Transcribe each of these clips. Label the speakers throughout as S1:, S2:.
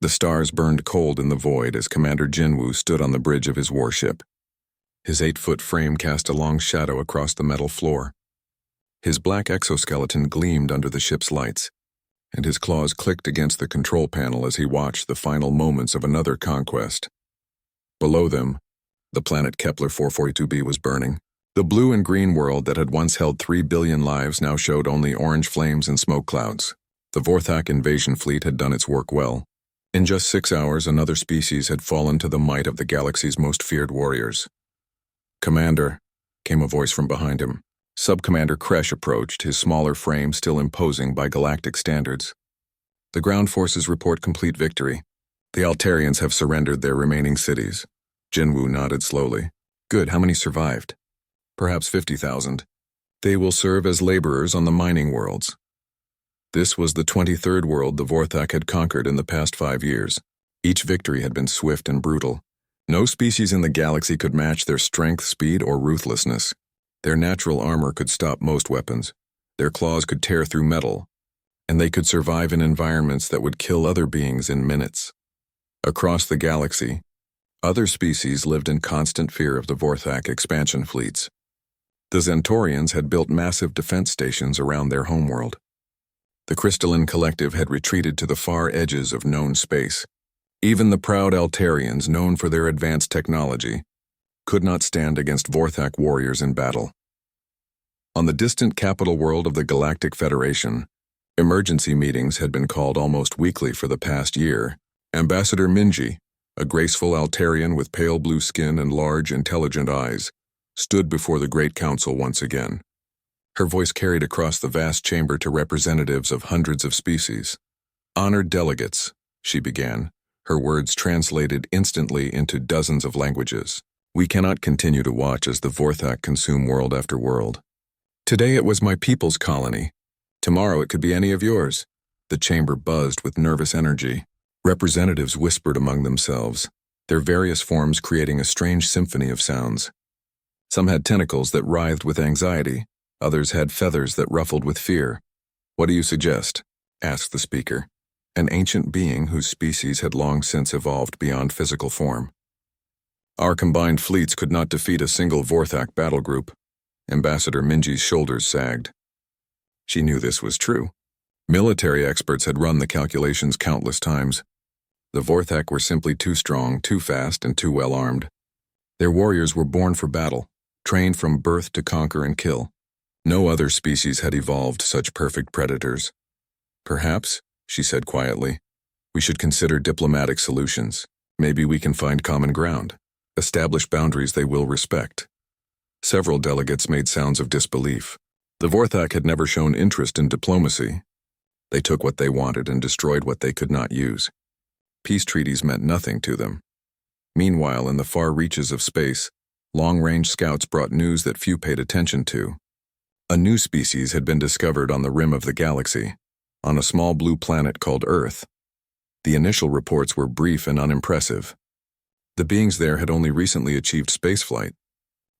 S1: The stars burned cold in the void as Commander Jinwoo stood on the bridge of his warship. His 8-foot frame cast a long shadow across the metal floor. His black exoskeleton gleamed under the ship's lights, and his claws clicked against the control panel as he watched the final moments of another conquest. Below them, the planet Kepler 442b was burning. The blue and green world that had once held 3 billion lives now showed only orange flames and smoke clouds. The Vorthak invasion fleet had done its work well. In just 6 hours, another species had fallen to the might of the galaxy's most feared warriors. "Commander," came a voice from behind him. Sub-Commander Kresh approached, his smaller frame still imposing by galactic standards. "The ground forces report complete victory. The Altarians have surrendered their remaining cities." Jinwoo nodded slowly. "Good, how many survived?" "Perhaps 50,000. They will serve as laborers on the mining worlds." This was the 23rd world the Vorthak had conquered in the past 5 years. Each victory had been swift and brutal. No species in the galaxy could match their strength, speed, or ruthlessness. Their natural armor could stop most weapons. Their claws could tear through metal, and they could survive in environments that would kill other beings in minutes. Across the galaxy, other species lived in constant fear of the Vorthak expansion fleets. The Zentorians had built massive defense stations around their homeworld. The Crystalline Collective had retreated to the far edges of known space. Even the proud Altarians, known for their advanced technology, could not stand against Vorthak warriors in battle. On the distant capital world of the Galactic Federation, emergency meetings had been called almost weekly for the past year. Ambassador Minji, a graceful Altarian with pale blue skin and large, intelligent eyes, stood before the Great Council once again. Her voice carried across the vast chamber to representatives of hundreds of species. "Honored delegates," she began, her words translated instantly into dozens of languages. "We cannot continue to watch as the Vorthak consume world after world. Today it was my people's colony. Tomorrow it could be any of yours." The chamber buzzed with nervous energy. Representatives whispered among themselves, their various forms creating a strange symphony of sounds. Some had tentacles that writhed with anxiety. Others had feathers that ruffled with fear. "What do you suggest?" asked the speaker, an ancient being whose species had long since evolved beyond physical form. "Our combined fleets could not defeat a single Vorthak battle group." Ambassador Minji's shoulders sagged. She knew this was true. Military experts had run the calculations countless times. The Vorthak were simply too strong, too fast, and too well armed. Their warriors were born for battle, trained from birth to conquer and kill. No other species had evolved such perfect predators. "Perhaps," she said quietly, "we should consider diplomatic solutions. Maybe we can find common ground, establish boundaries they will respect." Several delegates made sounds of disbelief. The Vorthak had never shown interest in diplomacy. They took what they wanted and destroyed what they could not use. Peace treaties meant nothing to them. Meanwhile, in the far reaches of space, long-range scouts brought news that few paid attention to. A new species had been discovered on the rim of the galaxy, on a small blue planet called Earth. The initial reports were brief and unimpressive. The beings there had only recently achieved spaceflight.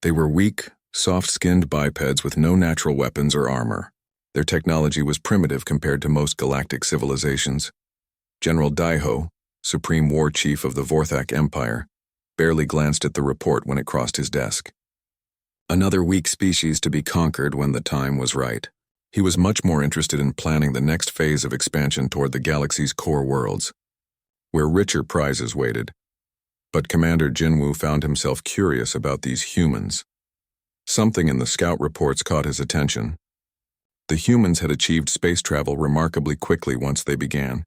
S1: They were weak, soft-skinned bipeds with no natural weapons or armor. Their technology was primitive compared to most galactic civilizations. General Daiho, Supreme War Chief of the Vorthak Empire, barely glanced at the report when it crossed his desk. Another weak species to be conquered when the time was right. He was much more interested in planning the next phase of expansion toward the galaxy's core worlds, where richer prizes waited. But Commander Jinwoo found himself curious about these humans. Something in the scout reports caught his attention. The humans had achieved space travel remarkably quickly once they began,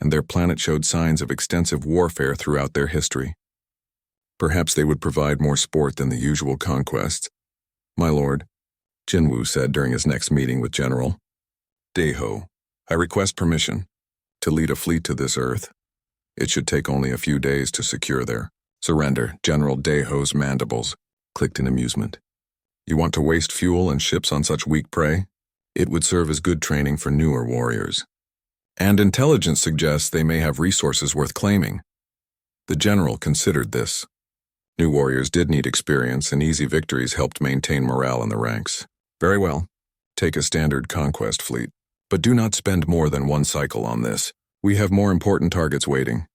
S1: and their planet showed signs of extensive warfare throughout their history. Perhaps they would provide more sport than the usual conquests. "My lord," Jinwoo said during his next meeting with General Daiho, "I request permission to lead a fleet to this Earth. It should take only a few days to secure their surrender." General Daiho's mandibles clicked in amusement. "You want to waste fuel and ships on such weak prey? It would serve as good training for newer warriors. And intelligence suggests they may have resources worth claiming." The general considered this. New warriors did need experience, and easy victories helped maintain morale in the ranks. "Very well. Take a standard conquest fleet. But do not spend more than one cycle on this. We have more important targets waiting."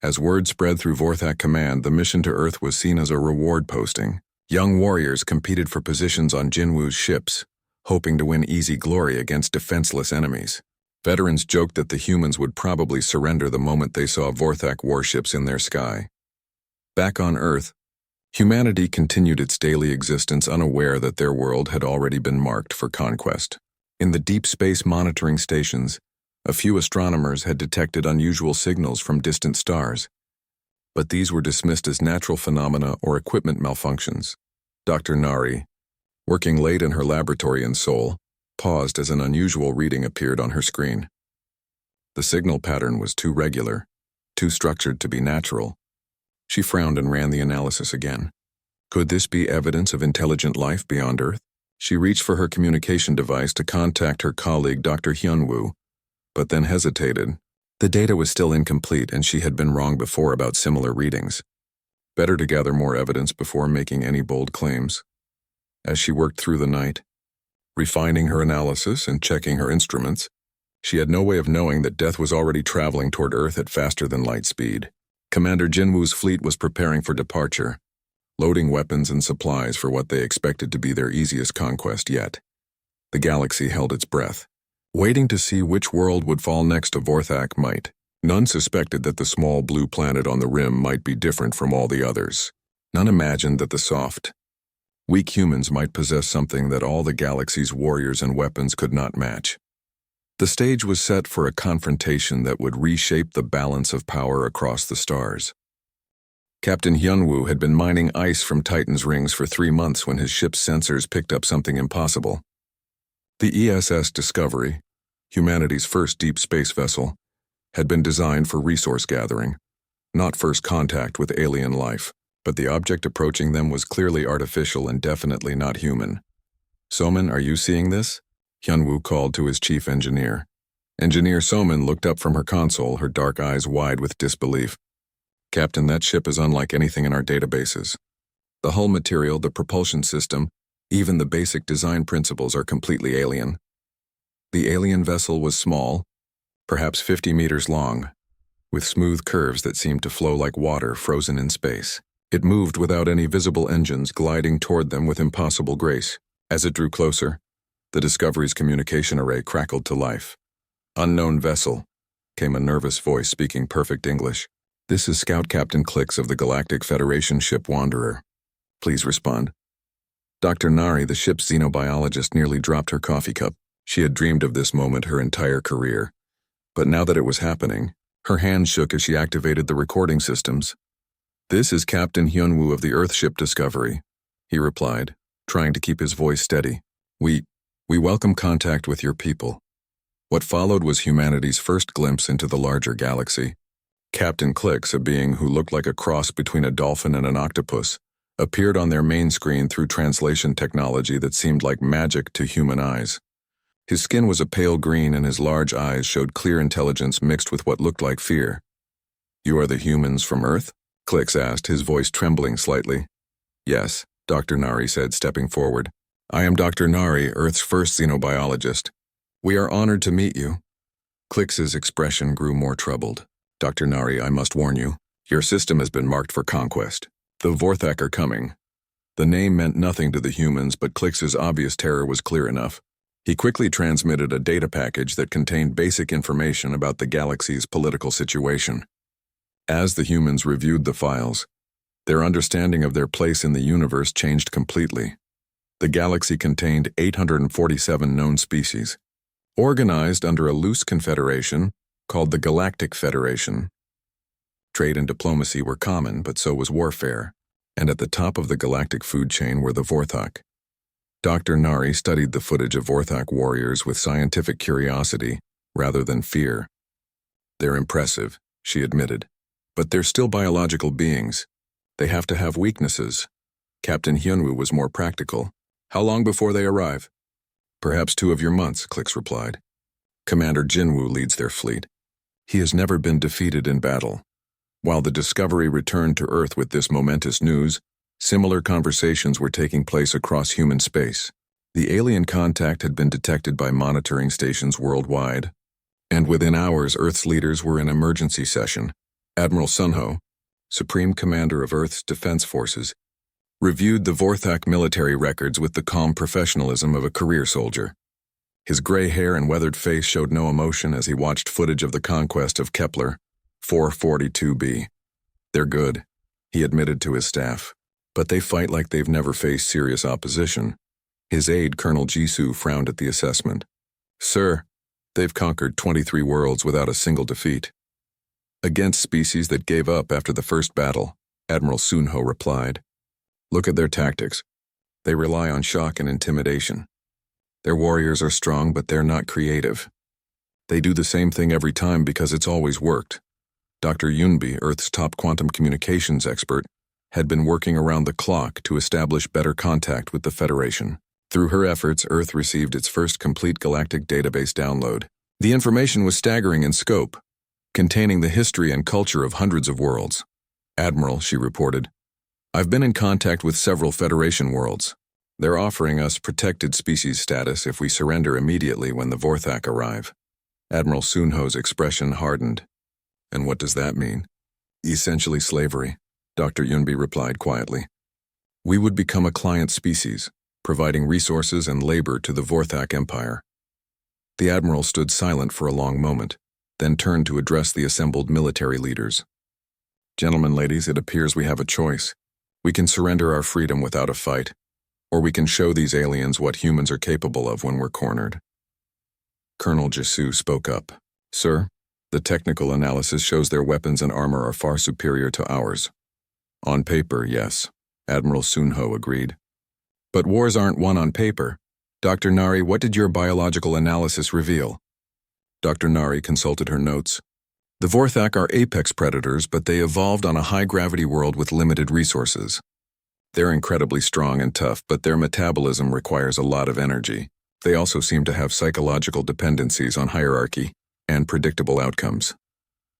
S1: As word spread through Vorthak Command, the mission to Earth was seen as a reward posting. Young warriors competed for positions on Jinwoo's ships, hoping to win easy glory against defenseless enemies. Veterans joked that the humans would probably surrender the moment they saw Vorthak warships in their sky. Back on Earth, humanity continued its daily existence unaware that their world had already been marked for conquest. In the deep space monitoring stations, a few astronomers had detected unusual signals from distant stars, but these were dismissed as natural phenomena or equipment malfunctions. Dr. Nari, working late in her laboratory in Seoul, paused as an unusual reading appeared on her screen. The signal pattern was too regular, too structured to be natural. She frowned and ran the analysis again. Could this be evidence of intelligent life beyond Earth? She reached for her communication device to contact her colleague Dr. Hyunwoo, but then hesitated. The data was still incomplete and she had been wrong before about similar readings. Better to gather more evidence before making any bold claims. As she worked through the night, refining her analysis and checking her instruments, she had no way of knowing that death was already traveling toward Earth at faster than light speed. Commander Jinwoo's fleet was preparing for departure, loading weapons and supplies for what they expected to be their easiest conquest yet. The galaxy held its breath, waiting to see which world would fall next to Vorthak might. None suspected that the small blue planet on the rim might be different from all the others. None imagined that the soft, weak humans might possess something that all the galaxy's warriors and weapons could not match. The stage was set for a confrontation that would reshape the balance of power across the stars. Captain Hyunwoo had been mining ice from Titan's rings for 3 months when his ship's sensors picked up something impossible. The ESS Discovery, humanity's first deep space vessel, had been designed for resource gathering, not first contact with alien life, but the object approaching them was clearly artificial and definitely not human. "Soman, are you seeing this?" Hyunwoo called to his chief engineer. Engineer Soman looked up from her console, her dark eyes wide with disbelief. "Captain, that ship is unlike anything in our databases. The hull material, the propulsion system, even the basic design principles are completely alien." The alien vessel was small, perhaps 50 meters long, with smooth curves that seemed to flow like water frozen in space. It moved without any visible engines, gliding toward them with impossible grace. As it drew closer, the Discovery's communication array crackled to life. "Unknown vessel," came a nervous voice speaking perfect English. "This is Scout Captain Clix of the Galactic Federation ship Wanderer. Please respond." Dr. Nari, the ship's xenobiologist, nearly dropped her coffee cup. She had dreamed of this moment her entire career. But now that it was happening, her hands shook as she activated the recording systems. "This is Captain Hyunwoo of the Earthship Discovery," he replied, trying to keep his voice steady. We welcome contact with your people." What followed was humanity's first glimpse into the larger galaxy. Captain Clix, a being who looked like a cross between a dolphin and an octopus, appeared on their main screen through translation technology that seemed like magic to human eyes. His skin was a pale green and his large eyes showed clear intelligence mixed with what looked like fear. "You are the humans from Earth?" Clix asked, his voice trembling slightly. "Yes," Dr. Nari said, stepping forward. "I am Dr. Nari, Earth's first xenobiologist. We are honored to meet you." Clix's expression grew more troubled. "Dr. Nari, I must warn you, your system has been marked for conquest. The Vorthak are coming." The name meant nothing to the humans, but Clix's obvious terror was clear enough. He quickly transmitted a data package that contained basic information about the galaxy's political situation. As the humans reviewed the files, their understanding of their place in the universe changed completely. The galaxy contained 847 known species, organized under a loose confederation called the Galactic Federation. Trade and diplomacy were common, but so was warfare, and at the top of the galactic food chain were the Vorthak. Dr. Nari studied the footage of Vorthak warriors with scientific curiosity rather than fear. "They're impressive," she admitted, "but they're still biological beings. They have to have weaknesses." Captain Hyunwoo was more practical. "How long before they arrive?" "Perhaps 2 of your months," Clix replied. "Commander Jinwoo leads their fleet. He has never been defeated in battle." While the Discovery returned to Earth with this momentous news, similar conversations were taking place across human space. The alien contact had been detected by monitoring stations worldwide, and within hours Earth's leaders were in emergency session. Admiral Sunho, Supreme Commander of Earth's Defense Forces, reviewed the Vorthak military records with the calm professionalism of a career soldier. His gray hair and weathered face showed no emotion as he watched footage of the conquest of Kepler 442b. They're good, he admitted to his staff, but they fight like they've never faced serious opposition. His aide, Colonel Jisoo, frowned at the assessment. Sir, they've conquered 23 worlds without a single defeat. Against species that gave up after the first battle, Admiral Sunho replied. Look at their tactics. They rely on shock and intimidation. Their warriors are strong, but they're not creative. They do the same thing every time because it's always worked. Dr. Yunbi, Earth's top quantum communications expert, had been working around the clock to establish better contact with the Federation. Through her efforts, Earth received its first complete galactic database download. The information was staggering in scope, containing the history and culture of hundreds of worlds. Admiral, she reported, I've been in contact with several Federation worlds. They're offering us protected species status if we surrender immediately when the Vorthak arrive. Admiral Sunho's expression hardened. And what does that mean? Essentially slavery, Dr. Yunbi replied quietly. We would become a client species, providing resources and labor to the Vorthak Empire. The Admiral stood silent for a long moment, then turned to address the assembled military leaders. Gentlemen, ladies, it appears we have a choice. We can surrender our freedom without a fight, or we can show these aliens what humans are capable of when we're cornered. Colonel Jisoo spoke up. Sir, the technical analysis shows their weapons and armor are far superior to ours. On paper, yes, Admiral Sunho agreed. But wars aren't won on paper. Dr. Nari, what did your biological analysis reveal? Dr. Nari consulted her notes. The Vorthak are apex predators, but they evolved on a high-gravity world with limited resources. They're incredibly strong and tough, but their metabolism requires a lot of energy. They also seem to have psychological dependencies on hierarchy and predictable outcomes.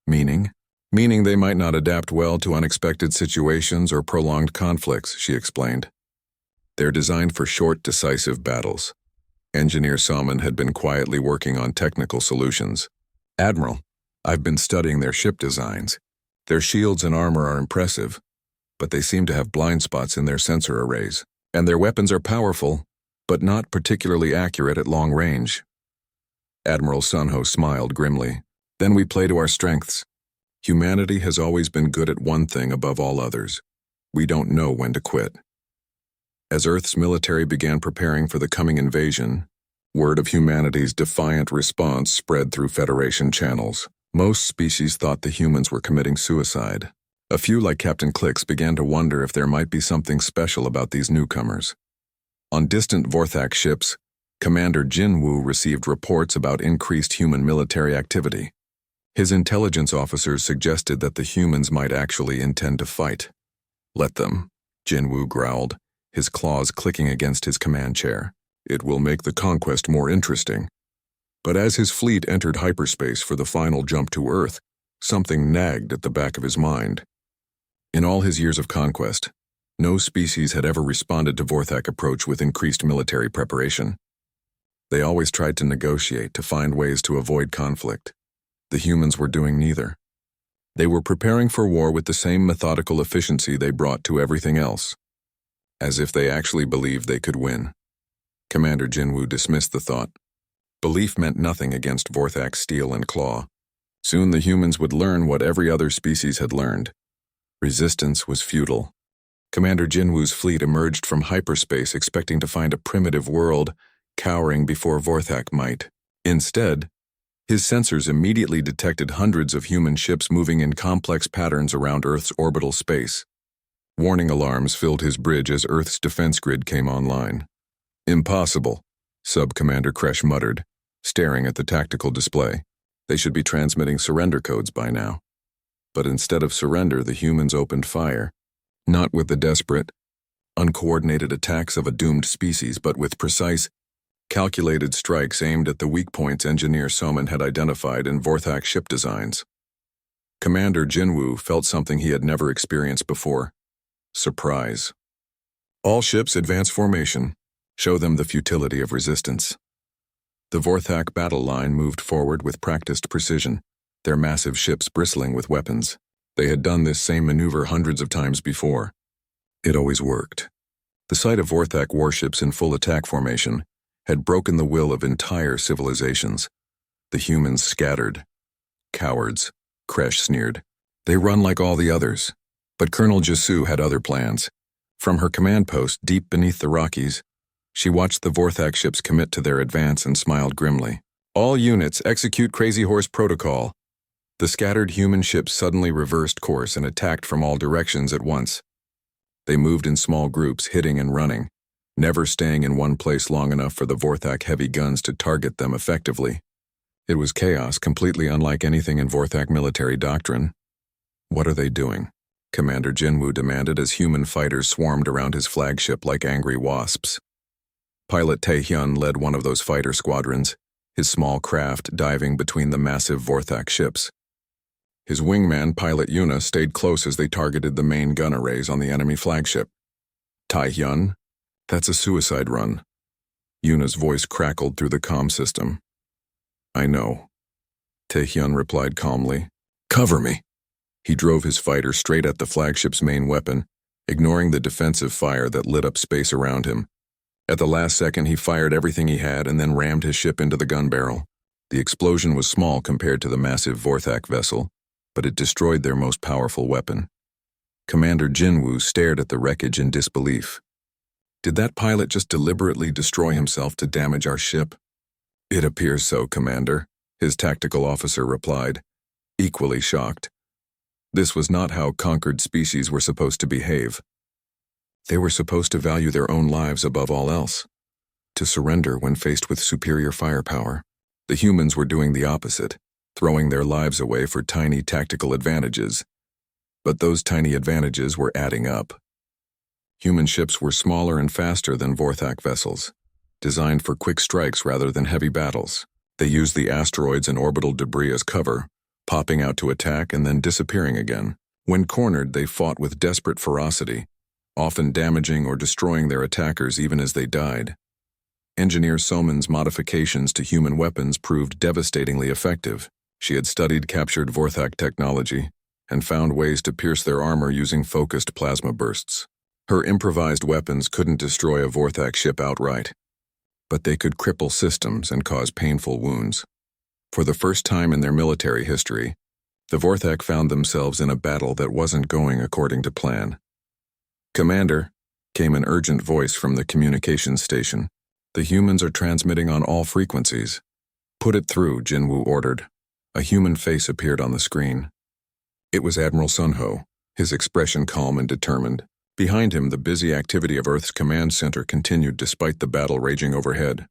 S1: Meaning they might not adapt well to unexpected situations or prolonged conflicts, she explained. They're designed for short, decisive battles. Engineer Salmon had been quietly working on technical solutions. Admiral, I've been studying their ship designs. Their shields and armor are impressive, but they seem to have blind spots in their sensor arrays. And their weapons are powerful, but not particularly accurate at long range. Admiral Sunho smiled grimly. Then we play to our strengths. Humanity has always been good at one thing above all others. We don't know when to quit. As Earth's military began preparing for the coming invasion, word of humanity's defiant response spread through Federation channels. Most species thought the humans were committing suicide. A few, like Captain Clicks, began to wonder if there might be something special about these newcomers. On distant Vorthak ships, Commander Jinwoo received reports about increased human military activity. His intelligence officers suggested that the humans might actually intend to fight. Let them, Jinwoo growled, his claws clicking against his command chair. It will make the conquest more interesting. But as his fleet entered hyperspace for the final jump to Earth, something nagged at the back of his mind. In all his years of conquest, no species had ever responded to Vorthak approach with increased military preparation. They always tried to negotiate, to find ways to avoid conflict. The humans were doing neither. They were preparing for war with the same methodical efficiency they brought to everything else, as if they actually believed they could win. Commander Jinwoo dismissed the thought. Belief meant nothing against Vorthak's steel and claw. Soon the humans would learn what every other species had learned. Resistance was futile. Commander Jinwoo's fleet emerged from hyperspace expecting to find a primitive world cowering before Vorthak might. Instead, his sensors immediately detected hundreds of human ships moving in complex patterns around Earth's orbital space. Warning alarms filled his bridge as Earth's defense grid came online. Impossible, Sub-Commander Kresh muttered, staring at the tactical display. They should be transmitting surrender codes by now. But instead of surrender, the humans opened fire. Not with the desperate, uncoordinated attacks of a doomed species, but with precise, calculated strikes aimed at the weak points Engineer Soman had identified in Vorthak ship designs. Commander Jinwoo felt something he had never experienced before. Surprise. All ships advance formation. Show them the futility of resistance. The Vorthak battle line moved forward with practiced precision, their massive ships bristling with weapons. They had done this same maneuver hundreds of times before. It always worked. The sight of Vorthak warships in full attack formation had broken the will of entire civilizations. The humans scattered. Cowards, Kresh sneered. They run like all the others. But Colonel Jisoo had other plans. From her command post deep beneath the Rockies, she watched the Vorthak ships commit to their advance and smiled grimly. All units execute Crazy Horse Protocol. The scattered human ships suddenly reversed course and attacked from all directions at once. They moved in small groups, hitting and running, never staying in one place long enough for the Vorthak heavy guns to target them effectively. It was chaos, completely unlike anything in Vorthak military doctrine. What are they doing? Commander Jinwoo demanded as human fighters swarmed around his flagship like angry wasps. Pilot Taehyun led one of those fighter squadrons, his small craft diving between the massive Vorthak ships. His wingman, Pilot Yuna, stayed close as they targeted the main gun arrays on the enemy flagship. Taehyun? That's a suicide run. Yuna's voice crackled through the comm system. I know. Taehyun replied calmly. Cover me. He drove his fighter straight at the flagship's main weapon, ignoring the defensive fire that lit up space around him. At the last second, he fired everything he had and then rammed his ship into the gun barrel. The explosion was small compared to the massive Vorthak vessel, but it destroyed their most powerful weapon. Commander Jinwoo stared at the wreckage in disbelief. Did that pilot just deliberately destroy himself to damage our ship? It appears so, Commander, his tactical officer replied, equally shocked. This was not how conquered species were supposed to behave. They were supposed to value their own lives above all else, to surrender when faced with superior firepower. The humans were doing the opposite, throwing their lives away for tiny tactical advantages. But those tiny advantages were adding up. Human ships were smaller and faster than Vorthak vessels, designed for quick strikes rather than heavy battles. They used the asteroids and orbital debris as cover, popping out to attack and then disappearing again. When cornered, they fought with desperate ferocity, often damaging or destroying their attackers even as they died. Engineer Soman's modifications to human weapons proved devastatingly effective. She had studied captured Vorthak technology and found ways to pierce their armor using focused plasma bursts. Her improvised weapons couldn't destroy a Vorthak ship outright, but they could cripple systems and cause painful wounds. For the first time in their military history, the Vorthak found themselves in a battle that wasn't going according to plan. Commander, came an urgent voice from the communications station. The humans are transmitting on all frequencies. Put it through, Jinwoo ordered. A human face appeared on the screen. It was Admiral Sunho, his expression calm and determined. Behind him, the busy activity of Earth's command center continued despite the battle raging overhead.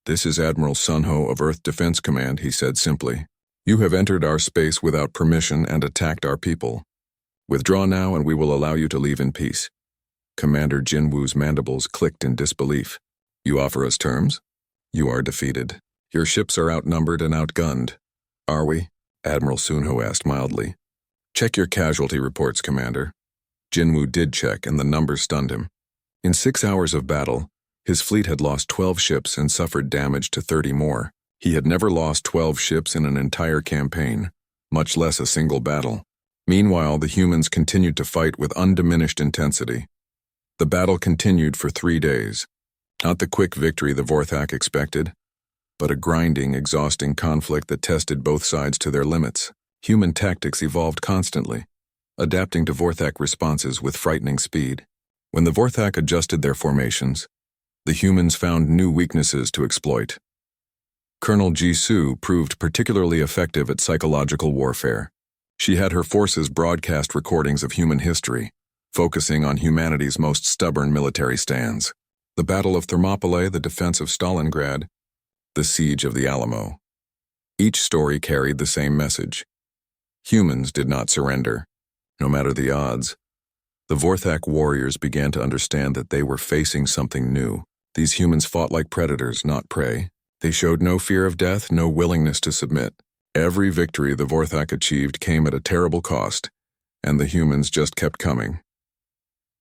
S1: This is Admiral Sunho of Earth Defense Command, he said simply. You have entered our space without permission and attacked our people. Withdraw now and we will allow you to leave in peace. Commander Jinwoo's mandibles clicked in disbelief. You offer us terms? You are defeated. Your ships are outnumbered and outgunned. Are we? Admiral Sunho asked mildly. Check your casualty reports, Commander. Jinwoo did check and the numbers stunned him. In 6 hours of battle, his fleet had lost 12 ships and suffered damage to 30 more. He had never lost 12 ships in an entire campaign, much less a single battle. Meanwhile, the humans continued to fight with undiminished intensity. The battle continued for 3 days. Not the quick victory the Vorthak expected, but a grinding, exhausting conflict that tested both sides to their limits. Human tactics evolved constantly, adapting to Vorthak responses with frightening speed. When the Vorthak adjusted their formations, the humans found new weaknesses to exploit. Colonel Jisoo proved particularly effective at psychological warfare. She had her forces broadcast recordings of human history, focusing on humanity's most stubborn military stands. The Battle of Thermopylae, the defense of Stalingrad, the Siege of the Alamo. Each story carried the same message. Humans did not surrender, no matter the odds. The Vorthak warriors began to understand that they were facing something new. These humans fought like predators, not prey. They showed no fear of death, no willingness to submit. Every victory the Vorthak achieved came at a terrible cost, and the humans just kept coming.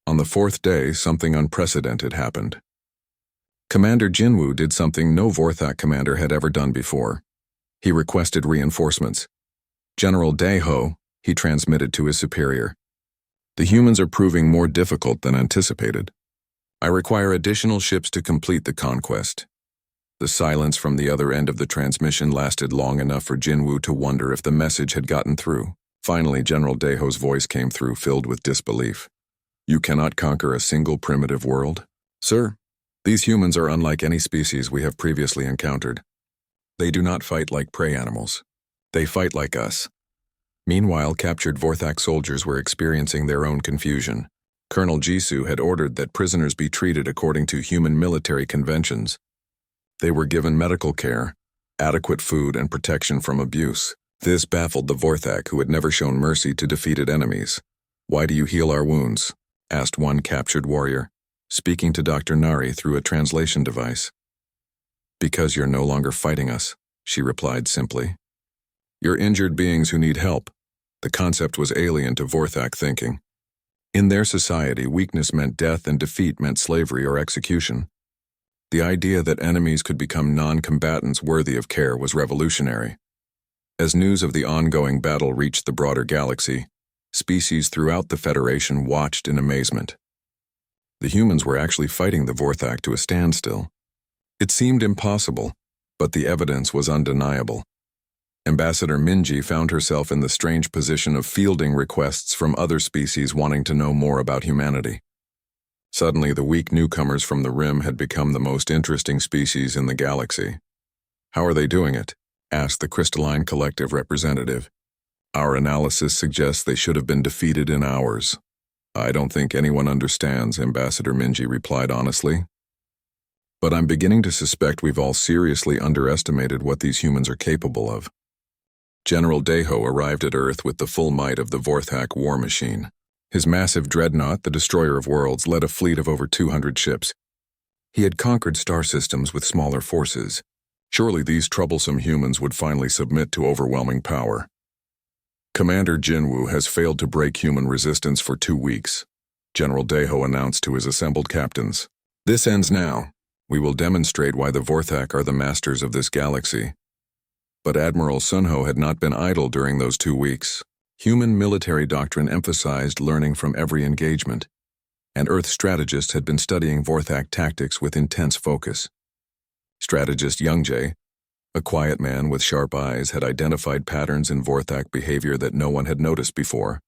S1: On the 4th day, something unprecedented happened. Commander Jinwoo did something no Vorthak commander had ever done before. He requested reinforcements. General Daeho, he transmitted to his superior. The humans are proving more difficult than anticipated. I require additional ships to complete the conquest. The silence from the other end of the transmission lasted long enough for Jinwoo to wonder if the message had gotten through. Finally, General Daeho's voice came through, filled with disbelief. You cannot conquer a single primitive world? Sir, these humans are unlike any species we have previously encountered. They do not fight like prey animals. They fight like us. Meanwhile, captured Vorthak soldiers were experiencing their own confusion. Colonel Jisoo had ordered that prisoners be treated according to human military conventions. They were given medical care, adequate food, and protection from abuse. This baffled the Vorthak, who had never shown mercy to defeated enemies. Why do you heal our wounds? Asked one captured warrior, speaking to Dr. Nari through a translation device. Because you're no longer fighting us, she replied simply. You're injured beings who need help. The concept was alien to Vorthak thinking. In their society, weakness meant death and defeat meant slavery or execution. The idea that enemies could become non-combatants worthy of care was revolutionary. As news of the ongoing battle reached the broader galaxy, species throughout the Federation watched in amazement. The humans were actually fighting the Vorthak to a standstill. It seemed impossible, but the evidence was undeniable. Ambassador Minji found herself in the strange position of fielding requests from other species wanting to know more about humanity. Suddenly, the weak newcomers from the Rim had become the most interesting species in the galaxy. How are they doing it? Asked the Crystalline Collective representative. Our analysis suggests they should have been defeated in hours. I don't think anyone understands, Ambassador Minji replied honestly. But I'm beginning to suspect we've all seriously underestimated what these humans are capable of. General Daeho arrived at Earth with the full might of the Vorthak war machine. His massive dreadnought, the Destroyer of Worlds, led a fleet of over 200 ships. He had conquered star systems with smaller forces. Surely these troublesome humans would finally submit to overwhelming power. Commander Jinwoo has failed to break human resistance for 2 weeks, General Daeho announced to his assembled captains. This ends now. We will demonstrate why the Vorthak are the masters of this galaxy. But Admiral Sunho had not been idle during those 2 weeks. Human military doctrine emphasized learning from every engagement, and Earth strategists had been studying Vorthak tactics with intense focus. Strategist Youngjae, a quiet man with sharp eyes, had identified patterns in Vorthak behavior that no one had noticed before.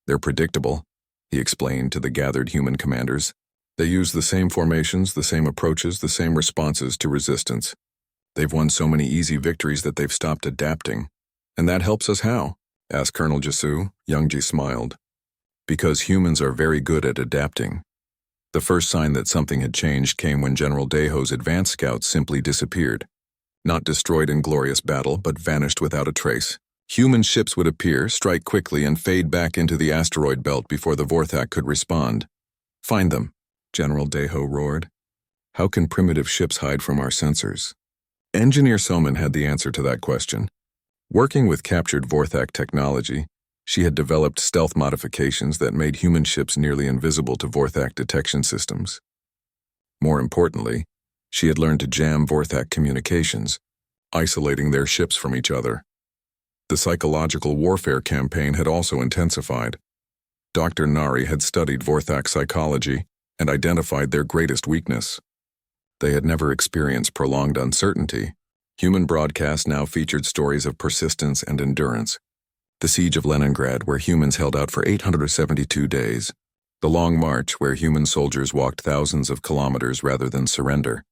S1: They're predictable, he explained to the gathered human commanders. They use the same formations, the same approaches, the same responses to resistance. They've won so many easy victories that they've stopped adapting. And that helps us how? Asked Colonel Jisoo. Youngji smiled. Because humans are very good at adapting. The first sign that something had changed came when General Daeho's advance scouts simply disappeared. Not destroyed in glorious battle, but vanished without a trace. Human ships would appear, strike quickly, and fade back into the asteroid belt before the Vorthak could respond. Find them, General Daeho roared. How can primitive ships hide from our sensors? Engineer Soman had the answer to that question. Working with captured Vorthak technology, she had developed stealth modifications that made human ships nearly invisible to Vorthak detection systems. More importantly, she had learned to jam Vorthak communications, isolating their ships from each other. The psychological warfare campaign had also intensified. Dr. Nari had studied Vorthak psychology and identified their greatest weakness. They had never experienced prolonged uncertainty. Human broadcasts now featured stories of persistence and endurance. The siege of Leningrad, where humans held out for 872 days. The Long March, where human soldiers walked thousands of kilometers rather than surrender.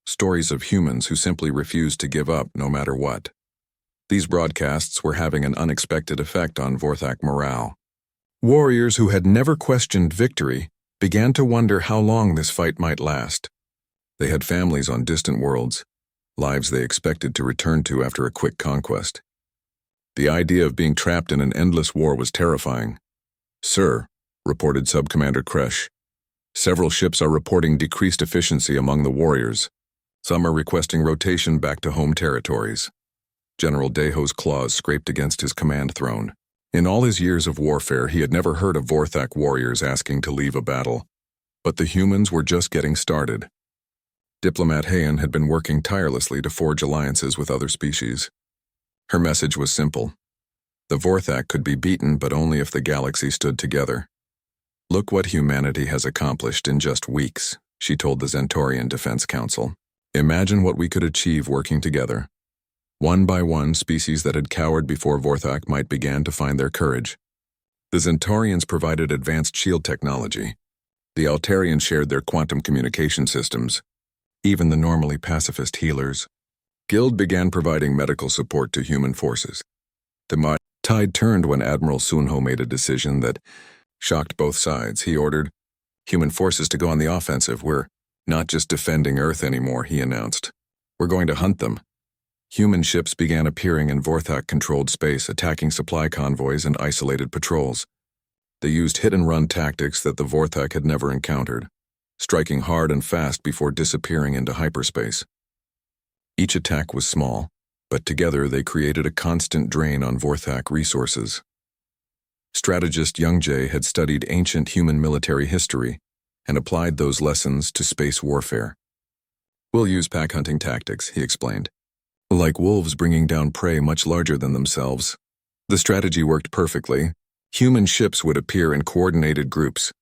S1: Stories of humans who simply refused to give up no matter what. These broadcasts were having an unexpected effect on Vorthak morale. Warriors who had never questioned victory began to wonder how long this fight might last. They had families on distant worlds, lives they expected to return to after a quick conquest. The idea of being trapped in an endless war was terrifying. Sir, reported Subcommander Kresh, several ships are reporting decreased efficiency among the warriors. Some are requesting rotation back to home territories. General Daeho's claws scraped against his command throne. In all his years of warfare, he had never heard of Vorthak warriors asking to leave a battle. But the humans were just getting started. Diplomat Heian had been working tirelessly to forge alliances with other species. Her message was simple. The Vorthak could be beaten, but only if the galaxy stood together. "Look what humanity has accomplished in just weeks," she told the Zentorian Defense Council. "Imagine what we could achieve working together." One by one, species that had cowered before Vorthak might began to find their courage. The Zentorians provided advanced shield technology. The Altarians shared their quantum communication systems. Even the normally pacifist healers. Guild began providing medical support to human forces. The tide turned when Admiral Sunho made a decision that shocked both sides. He ordered human forces to go on the offensive. "We're not just defending Earth anymore," he announced. "We're going to hunt them." Human ships began appearing in Vorthak-controlled space, attacking supply convoys and isolated patrols. They used hit-and-run tactics that the Vorthak had never encountered, striking hard and fast before disappearing into hyperspace. Each attack was small, but together they created a constant drain on Vorthak resources. Strategist Youngjae had studied ancient human military history and applied those lessons to space warfare. "We'll use pack-hunting tactics," he explained. "Like wolves bringing down prey much larger than themselves." The strategy worked perfectly. Human ships would appear in coordinated groups,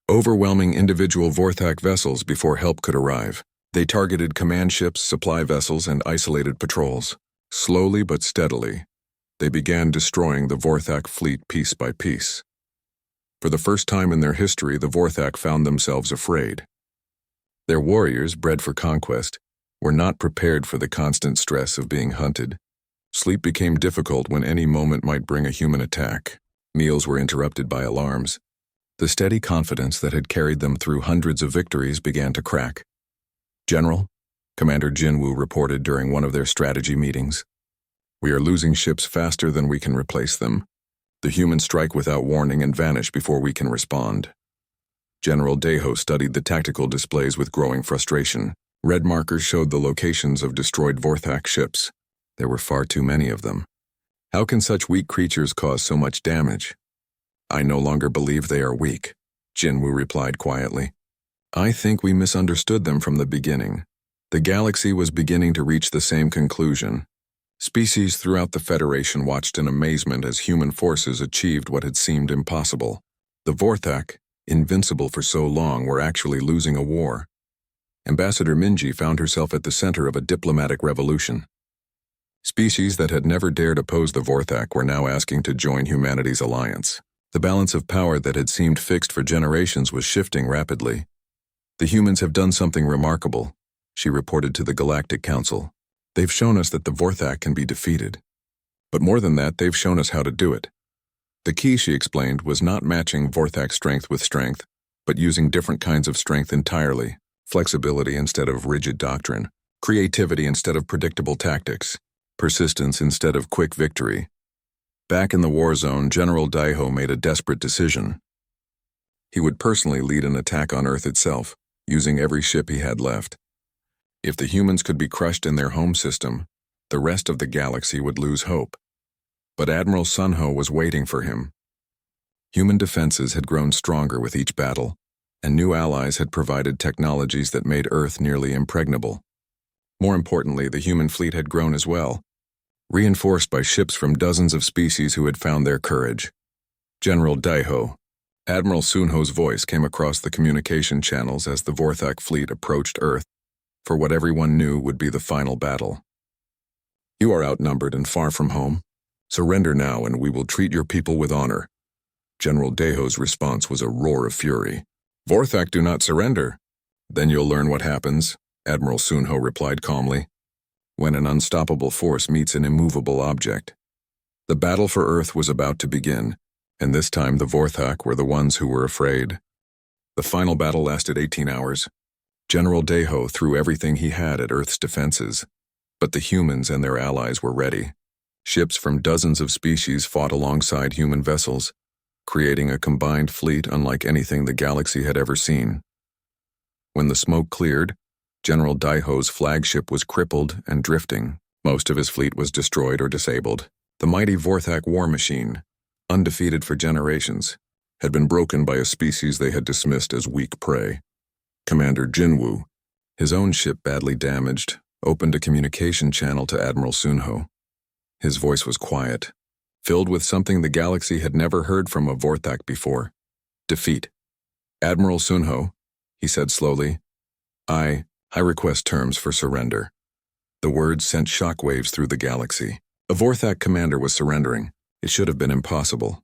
S1: overwhelming individual Vorthak vessels before help could arrive. They targeted command ships, supply vessels, and isolated patrols. Slowly but steadily, they began destroying the Vorthak fleet piece by piece. For the first time in their history, the Vorthak found themselves afraid. Their warriors, bred for conquest, were not prepared for the constant stress of being hunted. Sleep became difficult when any moment might bring a human attack. Meals were interrupted by alarms. The steady confidence that had carried them through hundreds of victories began to crack. "General," Commander Jinwoo reported during one of their strategy meetings, "we are losing ships faster than we can replace them. The humans strike without warning and vanish before we can respond." General Daeho studied the tactical displays with growing frustration. Red markers showed the locations of destroyed Vorthak ships. There were far too many of them. How can such weak creatures cause so much damage? "I no longer believe they are weak," Jinwoo replied quietly. "I think we misunderstood them from the beginning." The galaxy was beginning to reach the same conclusion. Species throughout the Federation watched in amazement as human forces achieved what had seemed impossible. The Vorthak, invincible for so long, were actually losing a war. Ambassador Minji found herself at the center of a diplomatic revolution. Species that had never dared oppose the Vorthak were now asking to join humanity's alliance. The balance of power that had seemed fixed for generations was shifting rapidly. "The humans have done something remarkable," she reported to the Galactic Council. "They've shown us that the Vorthak can be defeated. But more than that, they've shown us how to do it." The key, she explained, was not matching Vorthak strength with strength, but using different kinds of strength entirely. Flexibility instead of rigid doctrine. Creativity instead of predictable tactics. Persistence instead of quick victory. Back in the war zone, General Daeho made a desperate decision. He would personally lead an attack on Earth itself, using every ship he had left. If the humans could be crushed in their home system, the rest of the galaxy would lose hope. But Admiral Sunho was waiting for him. Human defenses had grown stronger with each battle, and new allies had provided technologies that made Earth nearly impregnable. More importantly, the human fleet had grown as well, reinforced by ships from dozens of species who had found their courage. "General Daeho," Admiral Sunho's voice came across the communication channels as the Vorthak fleet approached Earth for what everyone knew would be the final battle. "You are outnumbered and far from home. Surrender now and we will treat your people with honor." General Daeho's response was a roar of fury. "Vorthak do not surrender." "Then you'll learn what happens," Admiral Sunho replied calmly, "when an unstoppable force meets an immovable object." The battle for Earth was about to begin, and this time the Vorthak were the ones who were afraid. The final battle lasted 18 hours. General Daeho threw everything he had at Earth's defenses, but the humans and their allies were ready. Ships from dozens of species fought alongside human vessels, creating a combined fleet unlike anything the galaxy had ever seen. When the smoke cleared, General Daeho's flagship was crippled and drifting. Most of his fleet was destroyed or disabled. The mighty Vorthak war machine, undefeated for generations, had been broken by a species they had dismissed as weak prey. Commander Jinwoo, his own ship badly damaged, opened a communication channel to Admiral Sunho. His voice was quiet. filled with something the galaxy had never heard from a Vorthak before: defeat. "Admiral Sunho," he said slowly, I request terms for surrender." The words sent shockwaves through the galaxy. A Vorthak commander was surrendering. It should have been impossible.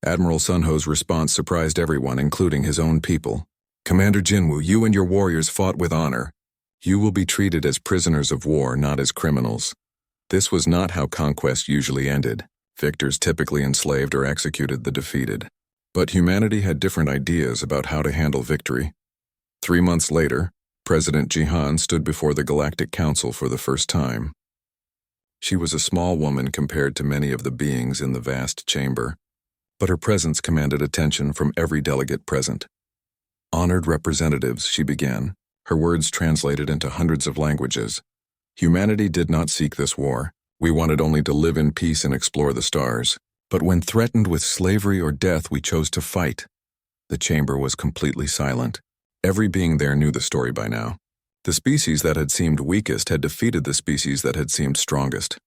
S1: Admiral Sunho's response surprised everyone, including his own people. "Commander Jinwoo, you and your warriors fought with honor. You will be treated as prisoners of war, not as criminals." This was not how conquest usually ended. Victors typically enslaved or executed the defeated. But humanity had different ideas about how to handle victory. 3 months later, President Jihan stood before the Galactic Council for the first time. She was a small woman compared to many of the beings in the vast chamber, but her presence commanded attention from every delegate present. "Honored representatives," she began, her words translated into hundreds of languages. "Humanity did not seek this war. We wanted only to live in peace and explore the stars. But when threatened with slavery or death, we chose to fight." The chamber was completely silent. Every being there knew the story by now. The species that had seemed weakest had defeated the species that had seemed strongest.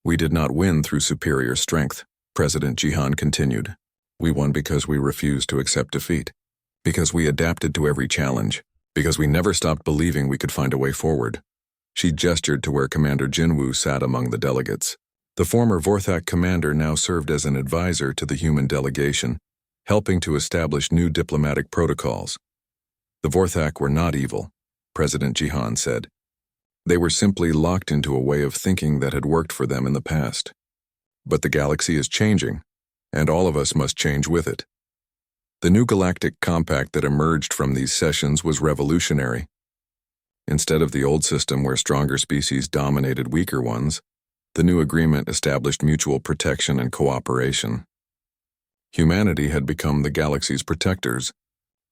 S1: "We did not win through superior strength," President Jihan continued. "We won because we refused to accept defeat. Because we adapted to every challenge. Because we never stopped believing we could find a way forward." She gestured to where Commander Jinwoo sat among the delegates. The former Vorthak commander now served as an advisor to the human delegation, helping to establish new diplomatic protocols. "The Vorthak were not evil," President Jihan said. "They were simply locked into a way of thinking that had worked for them in the past. But the galaxy is changing, and all of us must change with it." The new galactic compact that emerged from these sessions was revolutionary. Instead of the old system where stronger species dominated weaker ones, the new agreement established mutual protection and cooperation. Humanity had become the galaxy's protectors,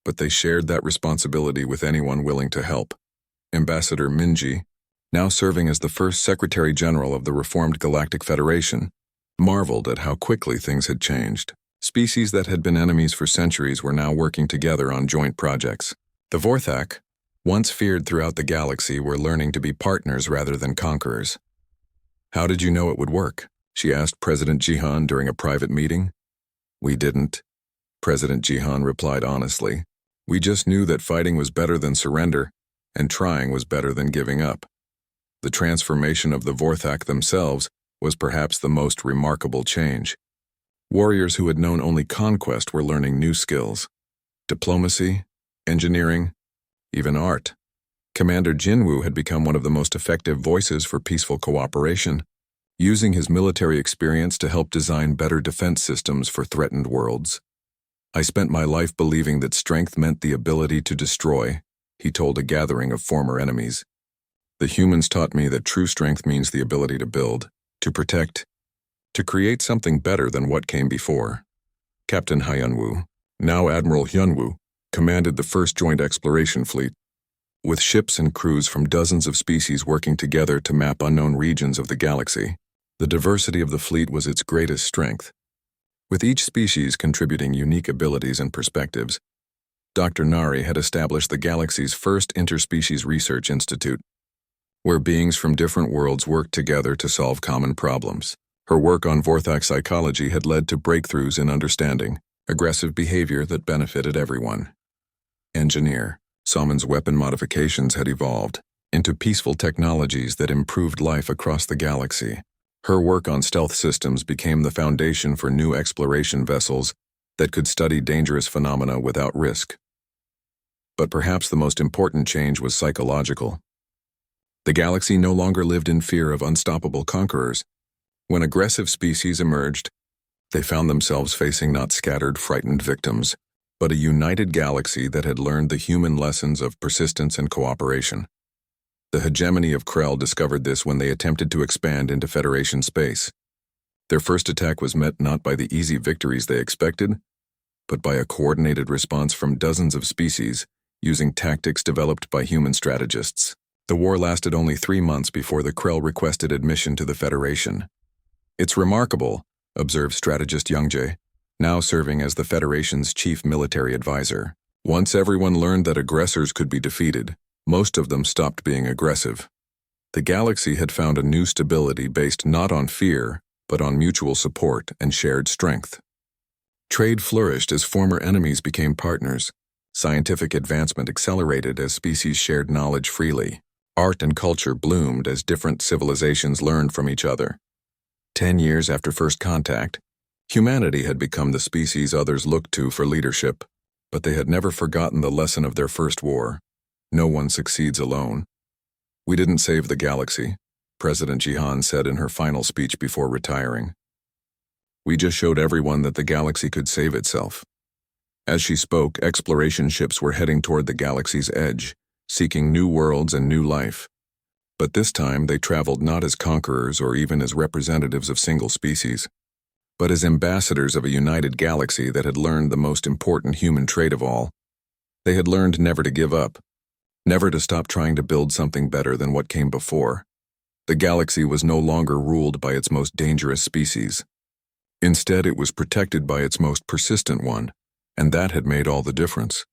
S1: but they shared that responsibility with anyone willing to help. Ambassador Minji, now serving as the first Secretary General of the Reformed Galactic Federation, marveled at how quickly things had changed. Species that had been enemies for centuries were now working together on joint projects. The Vorthak, once feared throughout the galaxy, were learning to be partners rather than conquerors. "How did you know it would work?" she asked President Jihan during a private meeting. "We didn't," President Jihan replied honestly. "We just knew that fighting was better than surrender, and trying was better than giving up." The transformation of the Vorthak themselves was perhaps the most remarkable change. Warriors who had known only conquest were learning new skills: diplomacy, engineering, even art. Commander Jinwoo had become one of the most effective voices for peaceful cooperation, using his military experience to help design better defense systems for threatened worlds. "I spent my life believing that strength meant the ability to destroy," he told a gathering of former enemies. "The humans taught me that true strength means the ability to build, to protect, to create something better than what came before." Captain Hyunwoo, now Admiral Hyunwoo, commanded the first joint exploration fleet, with ships and crews from dozens of species working together to map unknown regions of the galaxy. The diversity of the fleet was its greatest strength. With each species contributing unique abilities and perspectives, Dr. Nari had established the galaxy's first interspecies research institute, where beings from different worlds worked together to solve common problems. Her work on Vorthak psychology had led to breakthroughs in understanding aggressive behavior that benefited everyone. Engineer. Salmon's weapon modifications had evolved into peaceful technologies that improved life across the galaxy. Her work on stealth systems became the foundation for new exploration vessels that could study dangerous phenomena without risk. But perhaps the most important change was psychological. The galaxy no longer lived in fear of unstoppable conquerors. When aggressive species emerged, they found themselves facing not scattered, frightened victims, but a united galaxy that had learned the human lessons of persistence and cooperation. The hegemony of Krell discovered this when they attempted to expand into Federation space. Their first attack was met not by the easy victories they expected, but by a coordinated response from dozens of species using tactics developed by human strategists. The war lasted only 3 months before the Krell requested admission to the Federation. "It's remarkable," observed strategist Youngjae, now serving as the Federation's chief military advisor. "Once everyone learned that aggressors could be defeated, most of them stopped being aggressive. The galaxy had found a new stability based not on fear, but on mutual support and shared strength. Trade flourished as former enemies became partners. Scientific advancement accelerated as species shared knowledge freely. Art and culture bloomed as different civilizations learned from each other. 10 years after first contact, humanity had become the species others looked to for leadership, but they had never forgotten the lesson of their first war. No one succeeds alone. "We didn't save the galaxy," President Jihan said in her final speech before retiring. "We just showed everyone that the galaxy could save itself." As she spoke, exploration ships were heading toward the galaxy's edge, seeking new worlds and new life. But this time they traveled not as conquerors or even as representatives of single species, but as ambassadors of a united galaxy that had learned the most important human trait of all. They had learned never to give up, never to stop trying to build something better than what came before. The galaxy was no longer ruled by its most dangerous species. Instead, it was protected by its most persistent one, and that had made all the difference.